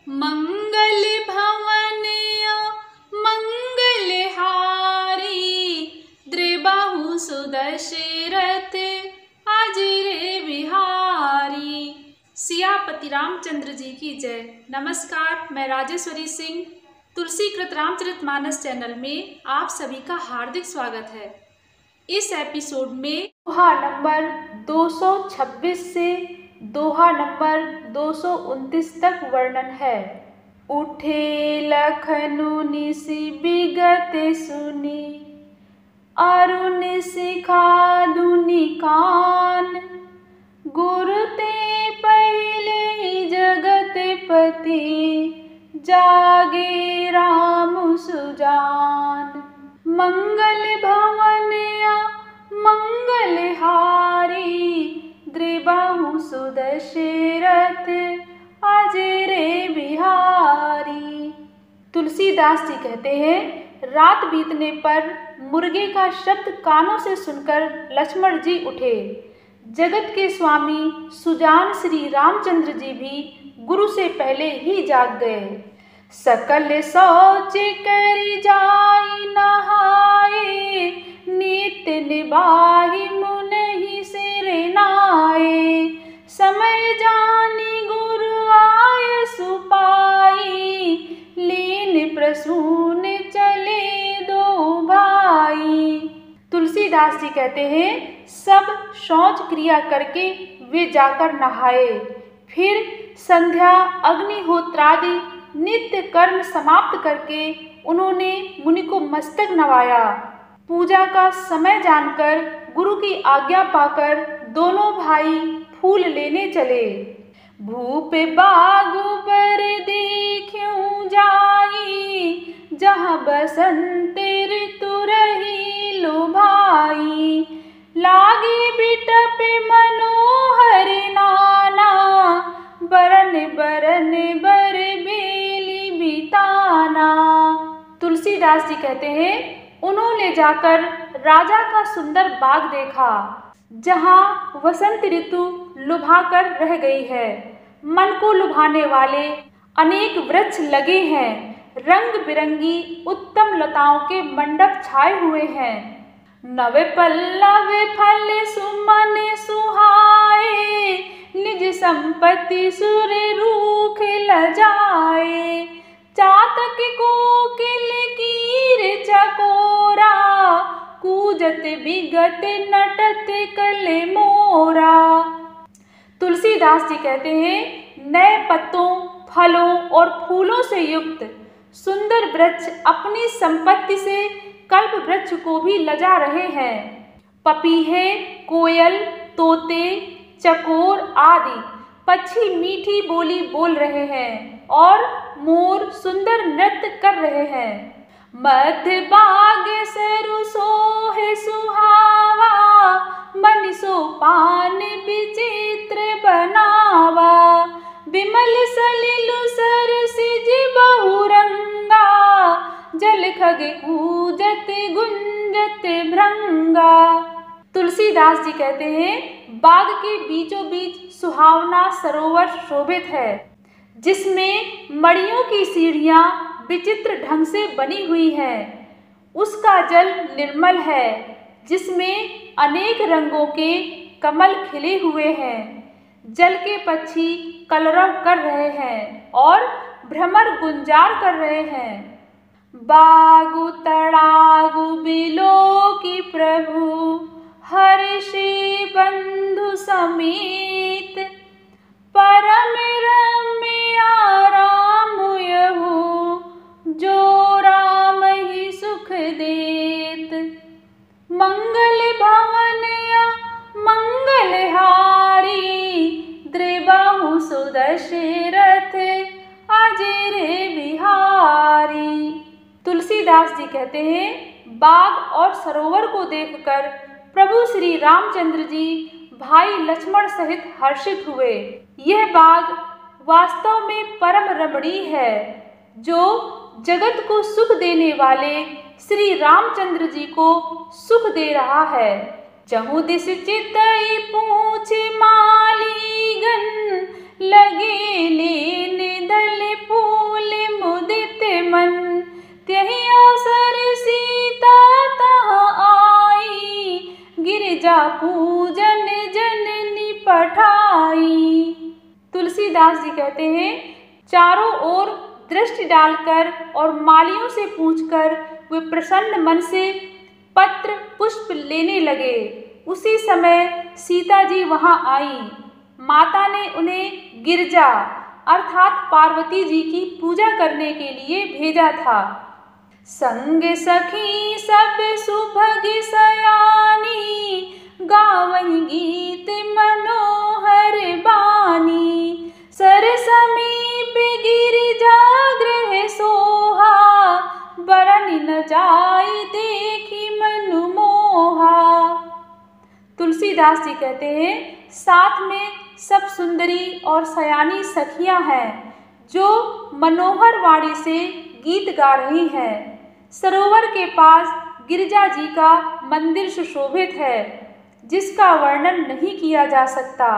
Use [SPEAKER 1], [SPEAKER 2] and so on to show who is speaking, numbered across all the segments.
[SPEAKER 1] मंगल भवन मंगलहारी, द्रिबाहु सुदशरथ अजर बिहारी। सियापति रामचंद्र जी की जय। नमस्कार, मैं राजेश्वरी सिंह तुलसीकृत रामचरितमानस चैनल में आप सभी का हार्दिक स्वागत है। इस एपिसोड में दोहा नंबर 226 से दोहा नंबर 229 तक वर्णन है। उठे लखनु निसि बिगत सुनी, अरुण सिखा दुनि कान। गुरु ते पहले ही जगत पति, जागे राम सुजान। मंगल भवन मंगलहारी, द्रिबाहु सुदशरथ अजर बिहारी। तुलसीदास जी कहते हैं, रात बीतने पर मुर्गे का शब्द कानों से सुनकर लक्ष्मण जी उठे। जगत के स्वामी सुजान श्री रामचंद्र जी भी गुरु से पहले ही जाग गए। सकल सोच करि जाई नहाए, नित्य निबाहि मुनहि सिर नाए। समय जानी गुरु आय सुपाई, लीन प्रसून चले दो भाई। तुलसीदास जी कहते हैं, सब शौच क्रिया करके वे जाकर नहाए। फिर संध्या अग्निहोत्रादि नित्य कर्म समाप्त करके उन्होंने मुनि को मस्तक नवाया। पूजा का समय जानकर गुरु की आज्ञा पाकर दोनों भाई फूल लेने चले। भूप बागु बर देखूं जाई, जहाँ बसंत ऋतु रही लुभाई। लागे बिटप मनोहर नाना, बरन बरन बर बेली बिताना। तुलसीदास जी कहते हैं, उन्होंने जाकर राजा का सुंदर बाग देखा, जहाँ वसंत ऋतु लुभाकर रह गई है। मन को लुभाने वाले अनेक वृक्ष लगे हैं। रंग बिरंगी उत्तम लताओं के मंडप छाए हुए हैं। नव पल्लव फल सुमन सुहाए, निज संपत्ति सुर रूख लजाए। चातक कोकिल कीर चकोरा, कूजत बिगत नटत कल मोरा। तुलसीदास जी कहते हैं, नए पत्तों, फलों और फूलों से युक्त सुंदर वृक्ष अपनी संपत्ति से कल्प वृक्ष को भी लजा रहे हैं। पपीहे, कोयल, तोते, चकोर आदि पक्षी मीठी बोली बोल रहे हैं और मोर सुंदर नृत्य कर रहे हैं। मध्य बाग सरु सोहे सुहावा, मन सोपान विचित्र बनावा। विमल सलिलु सरसिज बहुरंगा, जल खग कूजत गुंजत भृंगा। तुलसीदास जी कहते हैं, बाग के बीचों बीच सुहावना सरोवर शोभित है, जिसमें मड़ियों की सीढ़ियां विचित्र ढंग से बनी हुई हैं। उसका जल निर्मल है, जिसमें अनेक रंगों के कमल खिले हुए हैं। जल के पक्षी कलरव कर रहे हैं और भ्रमर गुंजार कर रहे हैं। बागु तड़ागु बिलो की प्रभु, हर्षि बंधु समेत। परम रम्य आराम यहु, जो राम ही सुख देत। मंगल भवन मंगलहारी, द्रिबाहु सुदशरथ अजर बिहारी। तुलसीदास जी कहते हैं, बाग और सरोवर को देखकर प्रभु श्री रामचंद्र जी भाई लक्ष्मण सहित हर्षित हुए। यह बाग वास्तव में परम रमणीय है, जो जगत को सुख देने वाले श्री रामचंद्र जी को सुख दे रहा है। जहु दिस चितई पूछ मालीगन, लगे लेन दल पठाई। तुलसीदास जी कहते हैं, चारों ओर दृष्टि डालकर और मालियों से पूछकर वे प्रसन्न मन से पत्र पुष्प लेने लगे। उसी समय सीता जी वहां आई। माता ने उन्हें गिरजा अर्थात पार्वती जी की पूजा करने के लिए भेजा था। संग सखी सब सुभग सयानी, गावहि गीत मनोहर बानी। सर समीप गिरिजा गृह सोहा, बरन न जाय देखी मनु मोहा। तुलसीदास जी कहते हैं, साथ में सब सुंदरी और सयानी सखियां हैं जो मनोहर वाणी से गीत गा रही हैं। सरोवर के पास गिरिजा जी का मंदिर सुशोभित है, जिसका वर्णन नहीं किया जा सकता।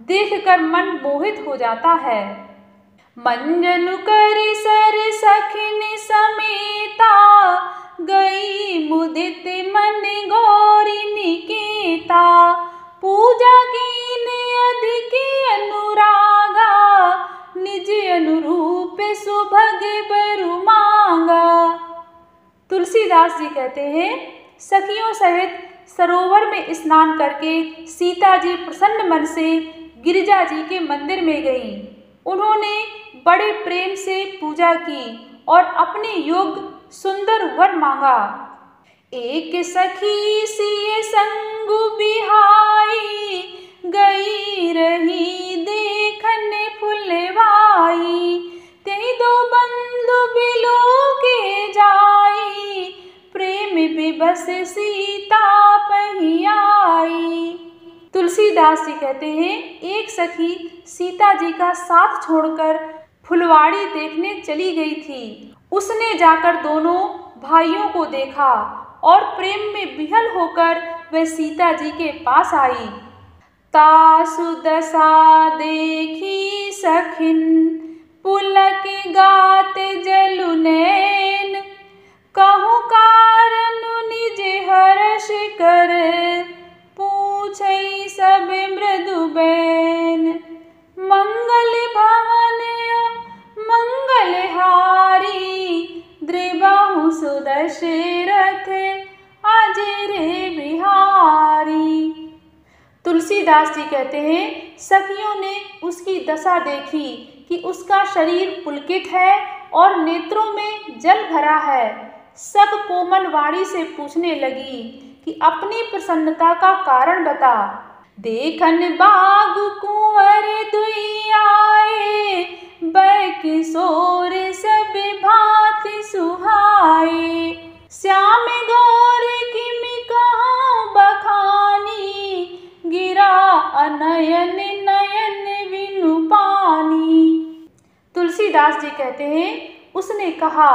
[SPEAKER 1] देखकर मन मोहित हो जाता है। मंजनु कर सर सखिन समेता, गई मुदित मन गौरी निकेता। पूजा कीन अधिक अनुरागा, निज अनुरूप सुभग बरु मांगा। तुलसीदास जी कहते हैं, सखियों सहित सरोवर में स्नान करके सीता जी प्रसन्न मन से गिरिजा जी के मंदिर में गई। उन्होंने बड़े प्रेम से पूजा की और अपने योग्य सुंदर वर मांगा। एक सखी सिय संगु बिहाई, गई रही देखन फुलवाई। ते दो बंधु बिलो के जाई, प्रेम विबस सीता पही आई। तुलसीदास जी कहते हैं, एक सखी सीता जी का साथ छोड़कर फुलवाड़ी देखने चली गई थी। उसने जाकर दोनों भाइयों को देखा और प्रेम में विहल होकर वह सीता जी के पास आई। तासु दशा देखी सखिन, पुलक गात जलु नैन। कहूँ कारण निज हर्ष कर, पूछई सब मृदु बैन। मंगल भवन मंगल हारी, द्रिबाहु सुदशरथ अजरे बिहारी। तुलसीदास जी कहते हैं, सखियों ने उसकी दशा देखी कि उसका शरीर पुलकित है और नेत्रों में जल भरा है। सब कोमल वाणी से पूछने लगी कि अपनी प्रसन्नता का कारण बता। देखन बाग कुंवर दुई आए, बैकिशोर सब भांति सुहाए। श्याम गौर किमि कहूँ बखानी, गिरा अनयन नयन बिनु पानी। तुलसीदास जी कहते हैं, उसने कहा,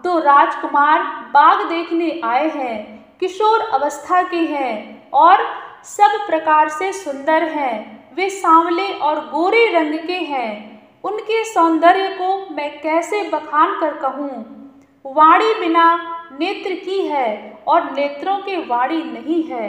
[SPEAKER 1] दो राजकुमार बाग देखने आए हैं, किशोर अवस्था के हैं और सब प्रकार से सुंदर हैं। वे सांवले और गोरे रंग के हैं। उनके सौंदर्य को मैं कैसे बखान कर कहूँ। वाणी बिना नेत्र की है और नेत्रों के वाणी नहीं है।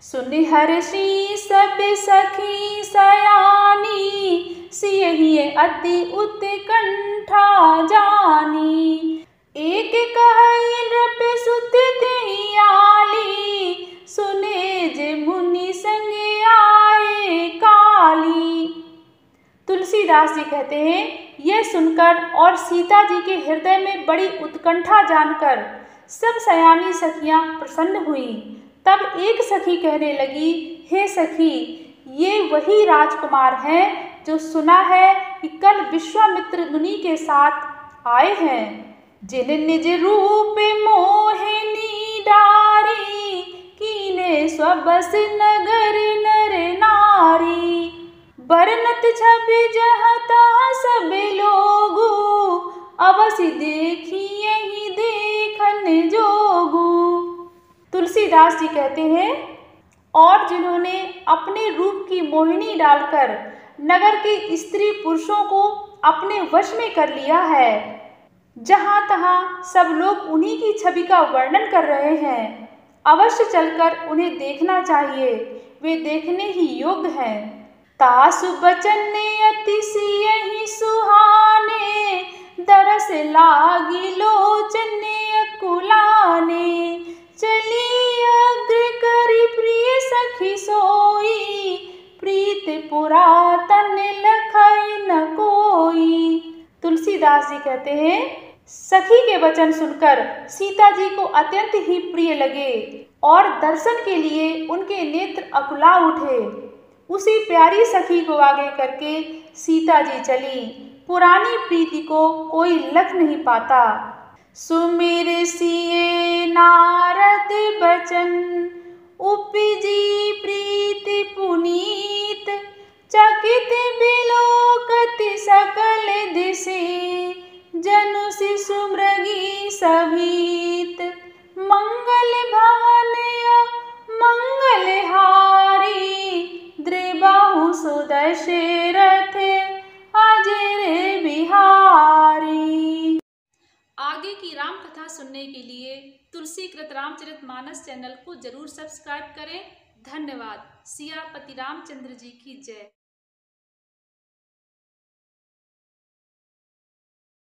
[SPEAKER 1] सुनि हर्षि सब सखी सयानी, सियहि अति उत्कंठा जानी। एक कहई नृप सुत तेहि आली, सुने जे मुनि संग आए काली। तुलसीदास जी कहते हैं, यह सुनकर और सीता जी के हृदय में बड़ी उत्कंठा जानकर सब सयानी सखियां प्रसन्न हुई। तब एक सखी कहने लगी, हे सखी, ये वही राजकुमार हैं जो सुना है कि कल विश्वामित्र मुनि के साथ आए हैं। जिन निज रूप मोहिनी डारी, कीने स्वबस नगर नर नारी। बरनत छवि जहता सब लोगु, अवसि देखी यही देखन जोगु। तुलसीदास जी कहते हैं, और जिन्होंने अपने रूप की मोहिनी डालकर नगर के स्त्री पुरुषों को अपने वश में कर लिया है। जहाँ तहाँ सब लोग उन्हीं की छवि का वर्णन कर रहे हैं। अवश्य चलकर उन्हें देखना चाहिए, वे देखने ही योग्य हैं। तासु बचन अतिशय सुहाने, दरस लागी लोचन अकुलाने। चली अग्र करी प्रिय सखी सोई, प्रीत पुरातन लखई न कोई। तुलसीदास जी कहते हैं, सखी के वचन सुनकर सीता जी को अत्यंत ही प्रिय लगे और दर्शन के लिए उनके नेत्र अकुला उठे। उसी प्यारी सखी को आगे करके सीता जी चली। पुरानी प्रीति को कोई लख नहीं पाता। सुमिर सिए नारद बचन, उपजी प्रीति पुनीत। चकित बिलोकत सकल दिशे, जनु शिशु मृगी सभीत। मंगल भवन मंगल हारी, द्रिबाहु सुदशरथ अजर बिहारी। आगे की राम कथा सुनने के लिए तुलसीकृत रामचरितमानस चैनल को जरूर सब्सक्राइब करें। धन्यवाद। सियापति रामचंद्र जी की जय।